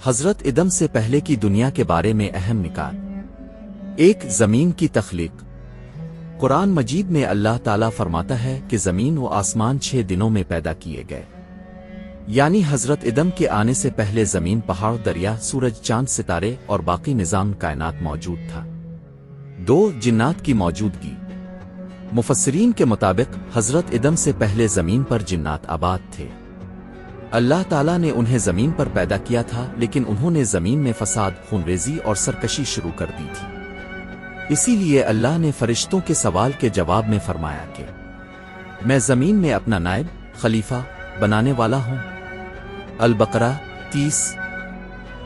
حضرت ادم سے پہلے کی دنیا کے بارے میں اہم نکات۔ ایک، زمین کی تخلیق۔ قرآن مجید میں اللہ تعالیٰ فرماتا ہے کہ زمین و آسمان 6 دنوں میں پیدا کیے گئے، یعنی حضرت ادم کے آنے سے پہلے زمین، پہاڑ، دریا، سورج، چاند، ستارے اور باقی نظام کائنات موجود تھا۔ 2، جنات کی موجودگی۔ مفسرین کے مطابق حضرت ادم سے پہلے زمین پر جنات آباد تھے۔ اللہ تعالیٰ نے انہیں زمین پر پیدا کیا تھا، لیکن انہوں نے زمین میں فساد، خونریزی اور سرکشی شروع کر دی تھی۔ اسی لیے اللہ نے فرشتوں کے سوال کے جواب میں فرمایا کہ میں زمین میں اپنا نائب، خلیفہ بنانے والا ہوں۔ البقرہ 30۔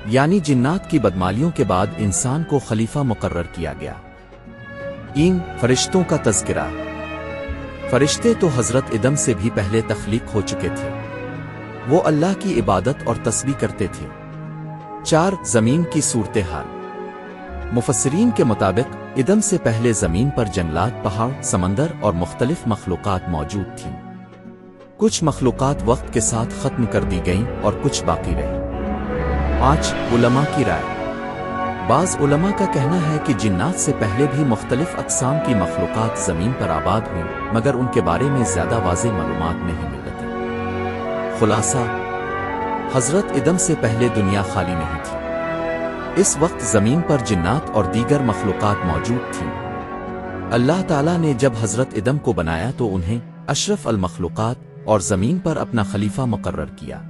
یعنی جنات کی بدمالیوں کے بعد انسان کو خلیفہ مقرر کیا گیا۔ فرشتوں کا تذکرہ۔ فرشتے تو حضرت ادم سے بھی پہلے تخلیق ہو چکے تھے، وہ اللہ کی عبادت اور تسبیح کرتے تھے۔ 4، زمین کی صورتحال۔ مفسرین کے مطابق ادم سے پہلے زمین پر جنگلات، پہاڑ، سمندر اور مختلف مخلوقات موجود تھیں۔ کچھ مخلوقات وقت کے ساتھ ختم کر دی گئیں اور کچھ باقی رہیں۔ 5، علماء کی رائے۔ بعض علماء کا کہنا ہے کہ جنات سے پہلے بھی مختلف اقسام کی مخلوقات زمین پر آباد ہوئیں، مگر ان کے بارے میں زیادہ واضح معلومات نہیں ملتی۔ خلاصہ، حضرت ادم سے پہلے دنیا خالی نہیں تھی۔ اس وقت زمین پر جنات اور دیگر مخلوقات موجود تھیں۔ اللہ تعالیٰ نے جب حضرت ادم کو بنایا تو انہیں اشرف المخلوقات اور زمین پر اپنا خلیفہ مقرر کیا۔